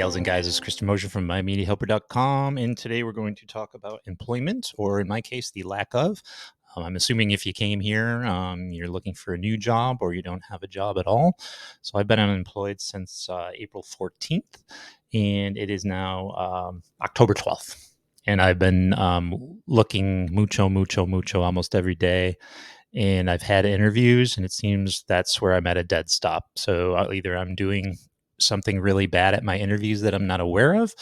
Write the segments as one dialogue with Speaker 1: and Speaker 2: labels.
Speaker 1: gals and guys, this is Christian Motion from MyMediaHelper.com, and today we're going to talk about employment, or in my case, the lack of. I'm assuming if you came here, you're looking for a new job or you don't have a job at all. So I've been unemployed since April 14th, and it is now October 12th. And I've been looking mucho almost every day. And I've had interviews, and it seems that's where I'm at a dead stop. So either I'm doing something really bad at my interviews that I'm not aware of,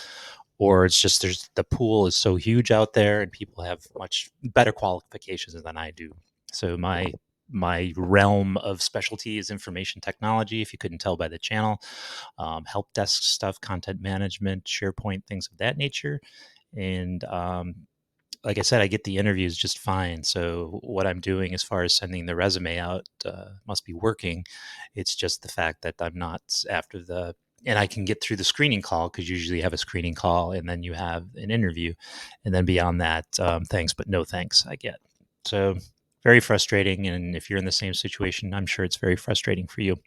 Speaker 1: or it's just the pool is so huge out there and people have much better qualifications than I do. So my realm of specialty is information technology, if you couldn't tell by the channel, help desk stuff, content management, SharePoint, things of that nature. And like I said, I get the interviews just fine. So what I'm doing as far as sending the resume out must be working. It's just the fact that I'm not after the, and I can get through the screening call because usually you have a screening call and then you have an interview. And then beyond that, thanks, but no thanks I get. So very frustrating. And if you're in the same situation, I'm sure it's very frustrating for you.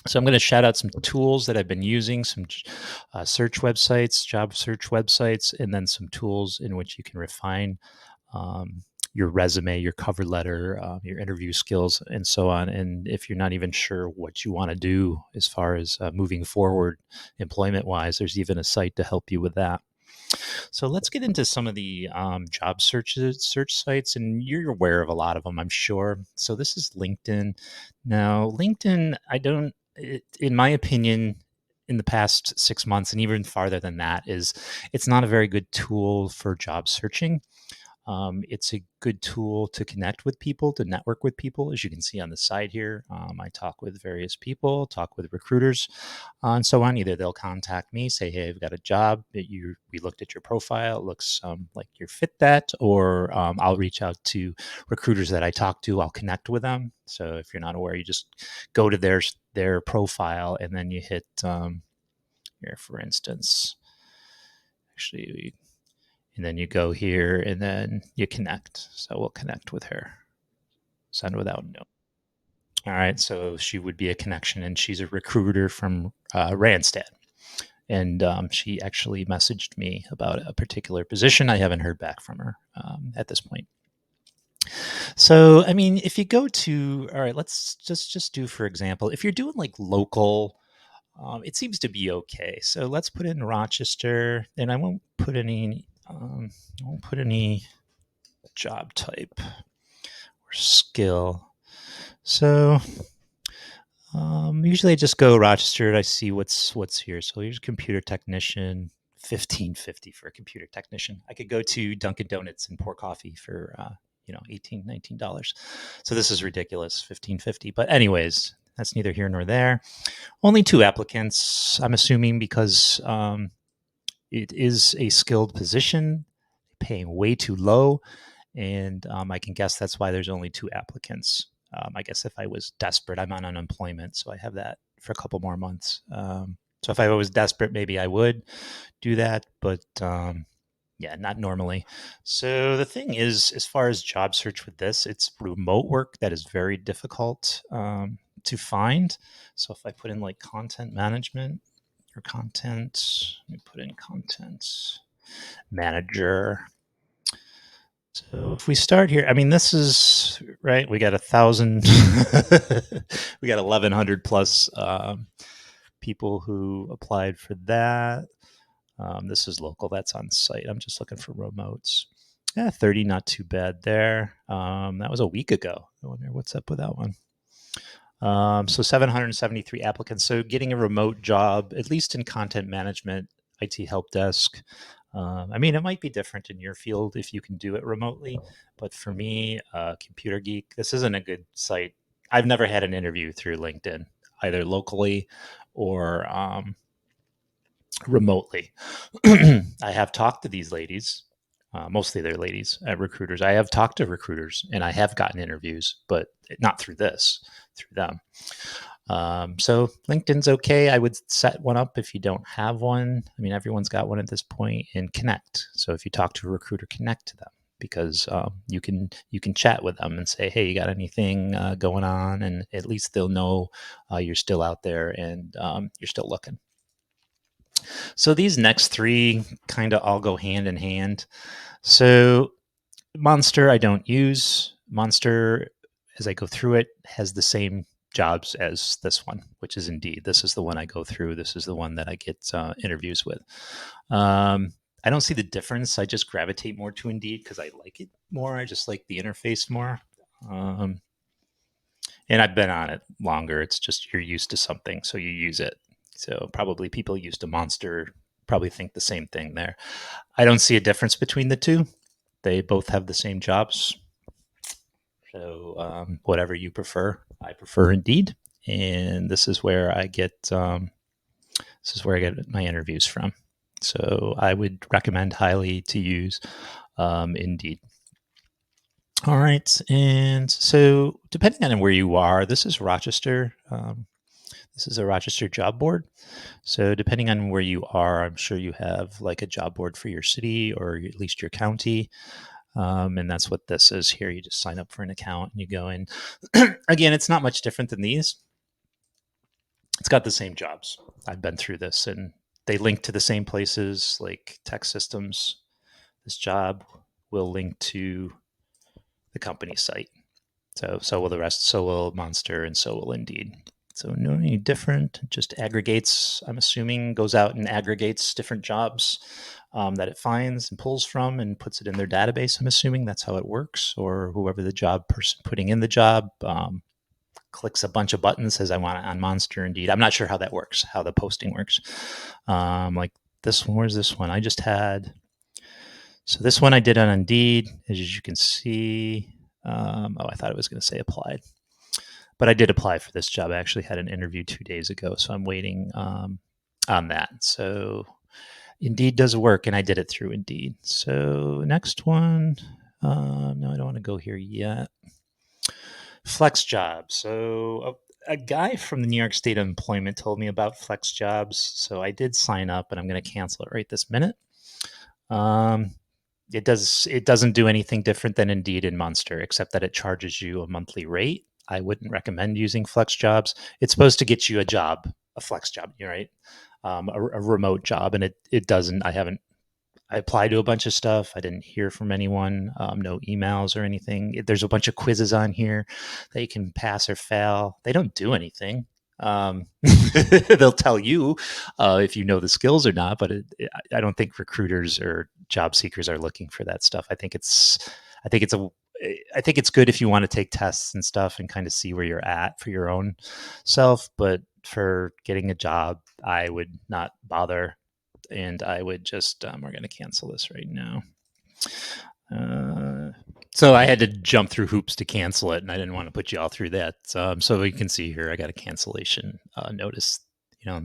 Speaker 1: So I'm going to shout out some tools that I've been using, some search websites, job search websites, and then some tools in which you can refine your resume, your cover letter, your interview skills, and so on. And if you're not even sure what you want to do as far as moving forward employment-wise, there's even a site to help you with that. So let's get into some of the job search sites, and you're aware of a lot of them, I'm sure. So this is LinkedIn. Now, LinkedIn, in my opinion, in the past 6 months and even farther than that, it's not a very good tool for job searching. It's a good tool to connect with people, to network with people. As you can see on the side here, I talk with various people, talk with recruiters, and so on. Either they'll contact me, say, "Hey, I've got a job. We looked at your profile. It looks like you're fit that," or I'll reach out to recruiters that I talk to. I'll connect with them. So if you're not aware, you just go to their profile and then you hit here, for instance. Actually, and then you go here and then you connect. So we'll connect with her. Send without note. All right. So she would be a connection, and she's a recruiter from Randstad. And she actually messaged me about a particular position. I haven't heard back from her at this point. So, I mean, if you go to, all right, let's just do, for example, if you're doing like local, it seems to be okay. So let's put in Rochester, and I won't put any job type or skill. So usually I just go Rochester. I see what's here. So here's computer technician, $15.50 for a computer technician. I could go to Dunkin' Donuts and pour coffee for $18, $19. So this is ridiculous, $15.50. But anyways, that's neither here nor there. Only 2 applicants, I'm assuming, because it is a skilled position, paying way too low. And I can guess that's why there's only 2 applicants. I guess if I was desperate, I'm on unemployment, so I have that for a couple more months. So if I was desperate, maybe I would do that, but yeah, not normally. So the thing is, as far as job search with this, it's remote work that is very difficult to find. So if I put in like content management or content, let me put in content manager. So if we start here, I mean, this is right. We got 1,000, we got 1,100 plus people who applied for that. This is local. That's on site. I'm just looking for remotes. Yeah, 30, not too bad there. That was a week ago. I wonder what's up with that one. So 773 applicants. So getting a remote job, at least in content management, IT help desk. I mean, it might be different in your field if you can do it remotely, but for me, Computer Geek, this isn't a good site. I've never had an interview through LinkedIn, either locally or remotely. I have talked to these ladies, mostly they're ladies at recruiters. I have talked to recruiters and I have gotten interviews, but not through this, through them. So LinkedIn's okay. I would set one up if you don't have one. I mean, everyone's got one at this point, and connect. So if you talk to a recruiter, connect to them, because you can chat with them and say, hey, you got anything going on? And at least they'll know you're still out there and you're still looking. So these next three kind of all go hand in hand. So Monster, I don't use. Monster, as I go through it, has the same jobs as this one, which is Indeed. This is the one I go through. This is the one that I get interviews with. I don't see the difference. I just gravitate more to Indeed because I like it more. I just like the interface more. Um, and I've been on it longer. It's just you're used to something, so you use it. So probably people used to Monster probably think the same thing there. I don't see a difference between the two. They both have the same jobs. So whatever you prefer, I prefer Indeed, and this is where I get my interviews from. So I would recommend highly to use Indeed. All right, and so depending on where you are, this is Rochester. This is a Rochester job board. So depending on where you are, I'm sure you have like a job board for your city or at least your county. And that's what this is here. You just sign up for an account and you go in. Again, it's not much different than these. It's got the same jobs. I've been through this and they link to the same places like tech systems. This job will link to the company site. So will the rest. So will Monster and so will Indeed. So no any different. Just aggregates. I'm assuming goes out and aggregates different jobs that it finds and pulls from and puts it in their database. I'm assuming that's how it works. Or whoever the job person putting in the job clicks a bunch of buttons, says I want it on Monster Indeed. I'm not sure how that works, how the posting works. Like this one, where's this one? I just had. So this one I did on Indeed, as you can see. I thought it was going to say applied, but I did apply for this job. I actually had an interview 2 days ago, so I'm waiting on that. So Indeed does work, and I did it through Indeed. So next one. No, I don't want to go here yet. Flex jobs. So a guy from the New York State of Employment told me about flex jobs. So I did sign up, and I'm going to cancel it right this minute. It doesn't do anything different than Indeed and Monster, except that it charges you a monthly rate. I wouldn't recommend using flex jobs. It's supposed to get you a job, a flex job, right? A remote job, and it doesn't. I applied to a bunch of stuff. I didn't hear from anyone, no emails or anything. There's a bunch of quizzes on here that you can pass or fail. They don't do anything. They'll tell you if you know the skills or not, but I don't think recruiters or job seekers are looking for that stuff. I think it's a, I think it's good if you want to take tests and stuff and kind of see where you're at for your own self. But for getting a job, I would not bother, and I would just we're going to cancel this right now. So I had to jump through hoops to cancel it, and I didn't want to put you all through that. So you can see here, I got a cancellation notice. You know,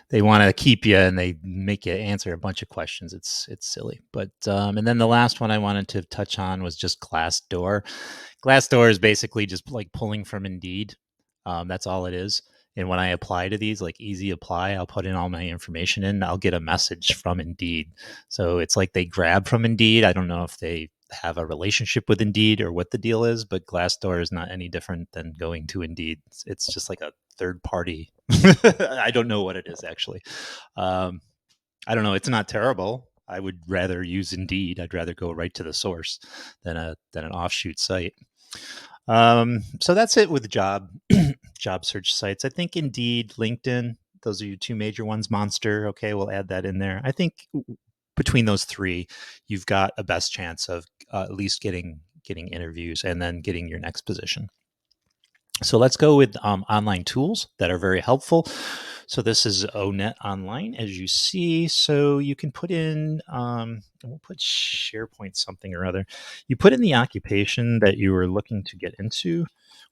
Speaker 1: they want to keep you, and they make you answer a bunch of questions. It's silly, but and then the last one I wanted to touch on was just Glassdoor. Glassdoor is basically just like pulling from Indeed. That's all it is. And when I apply to these, like easy apply, I'll put in all my information in. I'll get a message from Indeed. So it's like they grab from Indeed. I don't know if they have a relationship with Indeed or what the deal is, but Glassdoor is not any different than going to Indeed. It's just like a third party. I don't know what it is actually. Um, I don't know. It's not terrible. I would rather use Indeed. I'd rather go right to the source than an offshoot site. So that's it with job search sites. I think Indeed, LinkedIn, those are your two major ones. Monster, okay, we'll add that in there. I think between those three, you've got a best chance of at least getting interviews and then getting your next position. So let's go with online tools that are very helpful. So this is ONET Online, as you see. So you can put in, we'll put SharePoint something or other. You put in the occupation that you are looking to get into.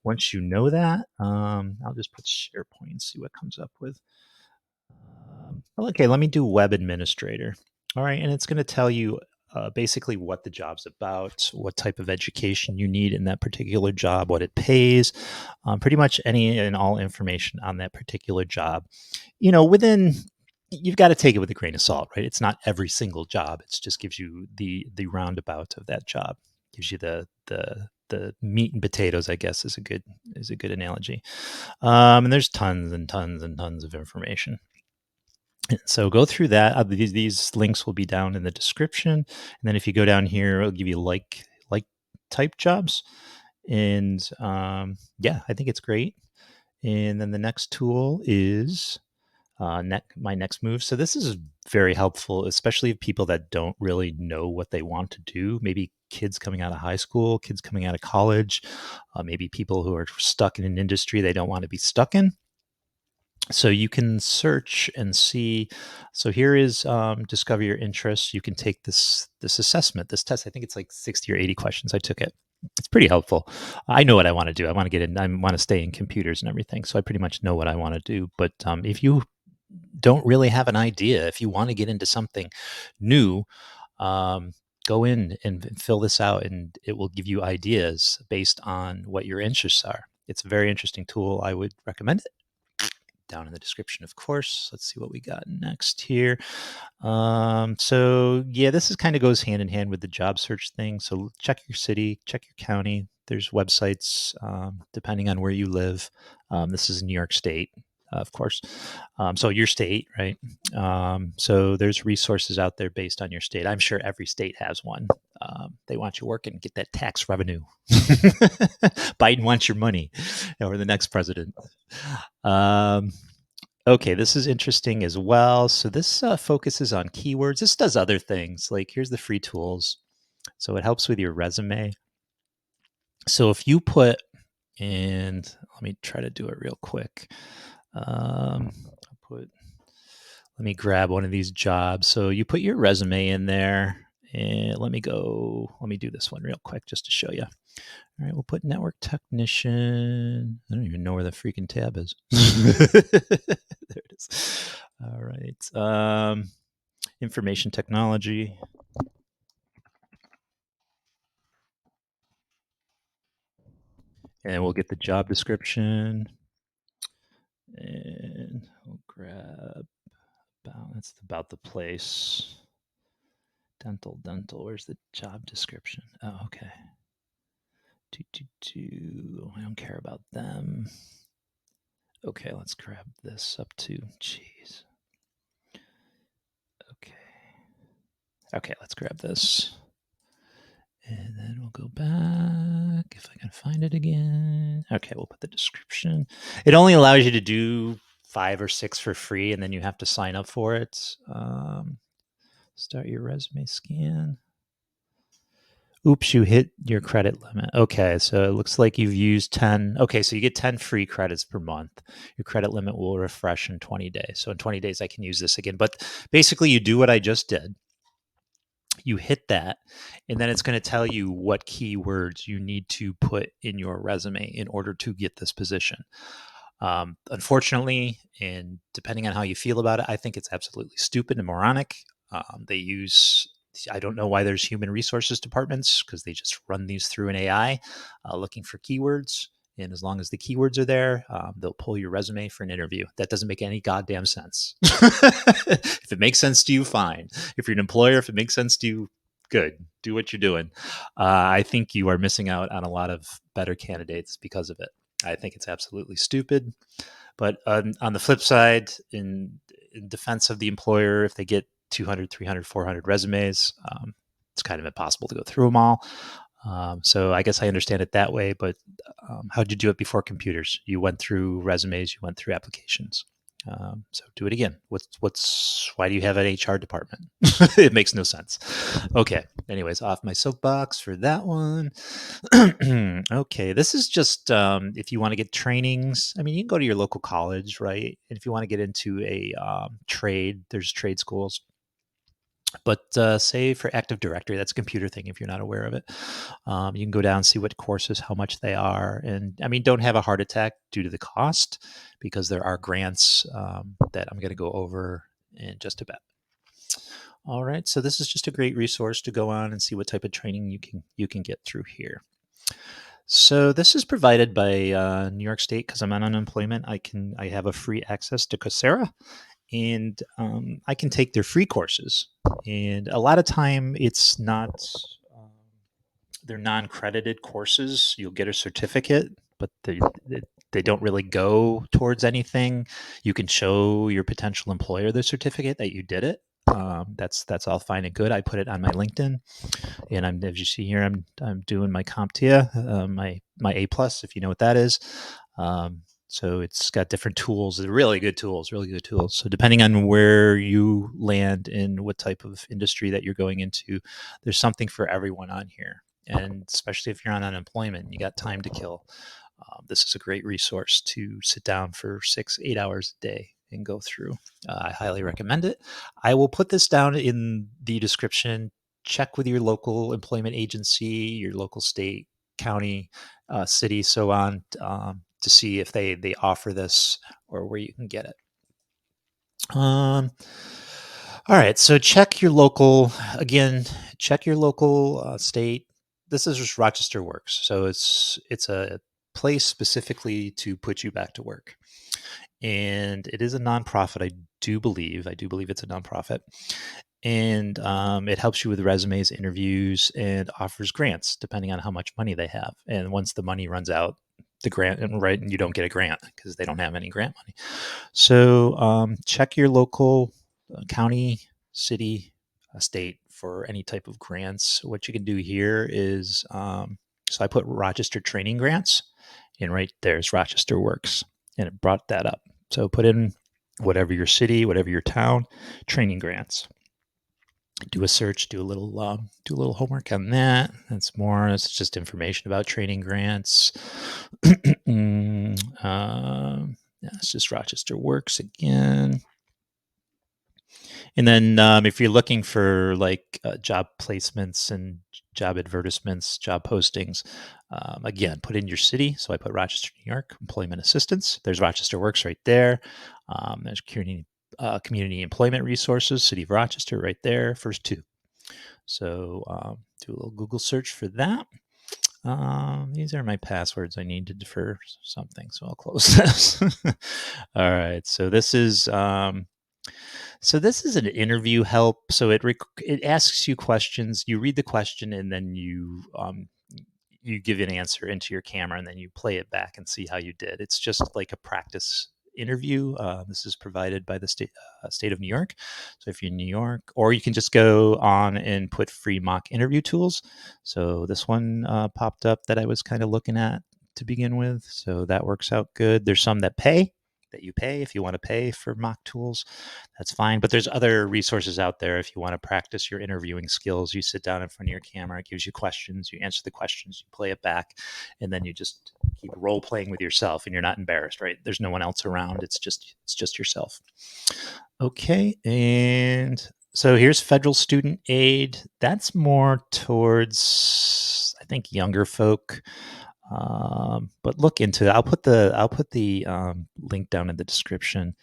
Speaker 1: Once you know that, I'll just put SharePoint and see what comes up with. Okay, let me do web administrator. All right, and it's going to tell you basically what the job's about, what type of education you need in that particular job, what it pays, pretty much any and all information on that particular job. You know, you've got to take it with a grain of salt, right? It's not every single job. It just gives you the roundabout of that job, gives you the meat and potatoes, I guess, is a good analogy. And there's tons and tons and tons of information. So go through that. These links will be down in the description, and then if you go down here, it'll give you like type jobs, and yeah, I think it's great. And then the next tool is my next move. So this is very helpful, especially of people that don't really know what they want to do. Maybe kids coming out of high school, kids coming out of college, maybe people who are stuck in an industry they don't want to be stuck in. So you can search and see. So here is discover your interests. You can take this assessment, this test. I think it's like 60 or 80 questions. I took it. It's pretty helpful. I know what I want to do. I want to get in. I want to stay in computers and everything. So I pretty much know what I want to do. But if you don't really have an idea, if you want to get into something new, um, go in and fill this out, and it will give you ideas based on what your interests are. It's a very interesting tool. I would recommend it. Down in the description, of course. Let's see what we got next here. So yeah, this is kind of goes hand in hand with the job search thing. So check your city, check your county. There's websites depending on where you live. This is New York State, of course. So your state, right? So there's resources out there based on your state. I'm sure every state has one. They want you working, get that tax revenue. Biden wants your money, or the next president. Um, okay, this is interesting as well. So this focuses on keywords. This does other things. Like here's the free tools. So it helps with your resume. So if you put, and let me try to do it real quick. Let me grab one of these jobs. So you put your resume in there, and let me do this one real quick just to show you. All right, we'll put network technician. I don't even know where the freaking tab is. There it is. All right. Information technology. And we'll get the job description. And we'll grab that's about the place. Dental. Where's the job description? Oh, okay. I don't care about them. Okay, let's grab this up to. Jeez. Okay. Okay, let's grab this. And then we'll go back if I can find it again. Okay, we'll put the description. It only allows you to do 5 or 6 for free, and then you have to sign up for it. Start your resume scan. Oops, you hit your credit limit. Okay, so it looks like you've used 10. Okay, so you get 10 free credits per month. Your credit limit will refresh in 20 days. So in 20 days, I can use this again. But basically, you do what I just did. You hit that, and then it's going to tell you what keywords you need to put in your resume in order to get this position. Unfortunately, and depending on how you feel about it, I think it's absolutely stupid and moronic. I don't know why there's human resources departments, because they just run these through an AI looking for keywords. And as long as the keywords are there, they'll pull your resume for an interview. That doesn't make any goddamn sense. If it makes sense to you, fine. If you're an employer, if it makes sense to you, good. Do what you're doing. I think you are missing out on a lot of better candidates because of it. I think it's absolutely stupid. But on the flip side, in defense of the employer, if they get 200, 300, 400 resumes, it's kind of impossible to go through them all. So I guess I understand it that way. But how did you do it before computers? You went through resumes, you went through applications. So do it again. Why do you have an HR department? It makes no sense. Okay. Anyways, off my soapbox for that one. Okay. This is just if you want to get trainings. I mean, you can go to your local college, right? And if you want to get into a trade, there's trade schools. But say for Active Directory, that's a computer thing if you're not aware of it. You can go down and see what courses, how much they are. And I mean, don't have a heart attack due to the cost, because there are grants that I'm going to go over in just a bit. All right, so this is just a great resource to go on and see what type of training you can get through here. So this is provided by New York State, because I'm on unemployment. I have a free access to Coursera, and I can take their free courses. And a lot of time, it's not they're non-credited courses. You'll get a certificate, but they don't really go towards anything. You can show your potential employer the certificate that you did it. That's all fine and good. I put it on my LinkedIn, and as you see here, I'm doing my CompTIA, my A plus, if you know what that is. So it's got different tools, really good tools, really good tools. So depending on where you land and what type of industry that you're going into, there's something for everyone on here. And especially if you're on unemployment and you got time to kill, this is a great resource to sit down for 6-8 hours a day and go through. I highly recommend it. I will put this down in the description. Check with your local employment agency, your local state, county, city, so on, to see if they offer this or where you can get it. All right, so check your local again. Check your local state. This is just Rochester Works, so it's a place specifically to put you back to work, and it is a nonprofit. I do believe it's a nonprofit, and it helps you with resumes, interviews, and offers grants depending on how much money they have. And once the money runs out, the grant, right, and you don't get a grant because they don't have any grant money. So check your local county, city, state for any type of grants. What you can do here is, so I put Rochester training grants, and right there's Rochester Works, and it brought that up. So put in whatever your city, whatever your town, training grants. Do a search, do a little homework on that. That's more. It's just information about training grants. Yeah, it's just Rochester Works again. And then if you're looking for like job placements and job advertisements, job postings, again, put in your city. So I put Rochester, New York, employment assistance. There's Rochester Works right there. There's community employment resources, City of Rochester right there, first two. So do a little Google search for that. These are my passwords I needed for something, so I'll close this. All right, so this is an interview help. So it asks you questions. You read the question, and then you give an answer into your camera, and then you play it back and see how you did. It's just like a practice interview. This is provided by the state of New York. So if you're in New York, or you can just go on and put free mock interview tools. So this one popped up that I was kind of looking at to begin with. So that works out good. There's some that you pay if you want to pay for mock tools. That's fine. But there's other resources out there if you want to practice your interviewing skills. You sit down in front of your camera, it gives you questions, you answer the questions, you play it back, and then you just keep role playing with yourself, and you're not embarrassed, right? There's no one else around. It's just yourself. Okay, and so here's federal student aid. That's more towards, I think, younger folk. But look into it. I'll put the link down in the description.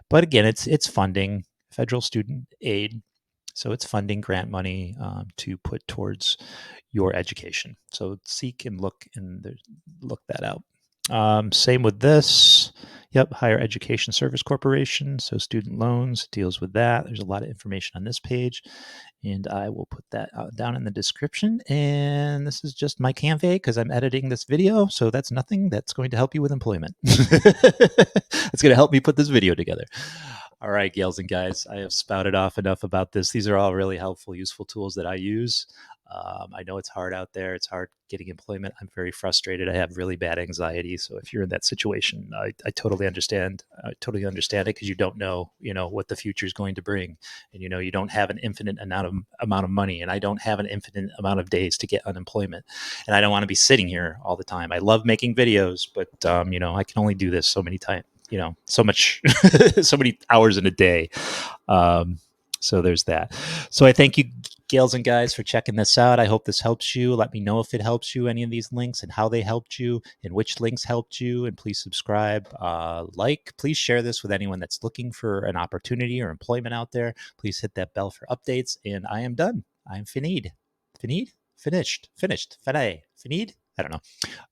Speaker 1: But again, it's funding, federal student aid, so it's funding grant money to put towards your education. So seek and look that out. Same with this. Yep, Higher Education Service Corporation. So student loans deals with that. There's a lot of information on this page, and I will put that down in the description. And this is just my Canva because I'm editing this video. So that's nothing that's going to help you with employment. It's going to help me put this video together. All right, gals and guys, I have spouted off enough about this. These are all really helpful, useful tools that I use. I know it's hard out there. It's hard getting employment. I'm very frustrated. I have really bad anxiety. So if you're in that situation, I totally understand. I totally understand it because you don't know, what the future is going to bring, and you don't have an infinite amount of money, and I don't have an infinite amount of days to get unemployment, and I don't want to be sitting here all the time. I love making videos, but I can only do this so many times. So much, so many hours in a day. So there's that. So I thank you, gals and guys, for checking this out. I hope this helps you. Let me know if it helps you, any of these links, and how they helped you, and which links helped you. And please subscribe, please share this with anyone that's looking for an opportunity or employment out there. Please hit that bell for updates. And I am done. I'm finid. Finid? Finished. Finite. I don't know.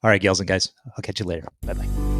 Speaker 1: All right, gals and guys, I'll catch you later. Bye-bye.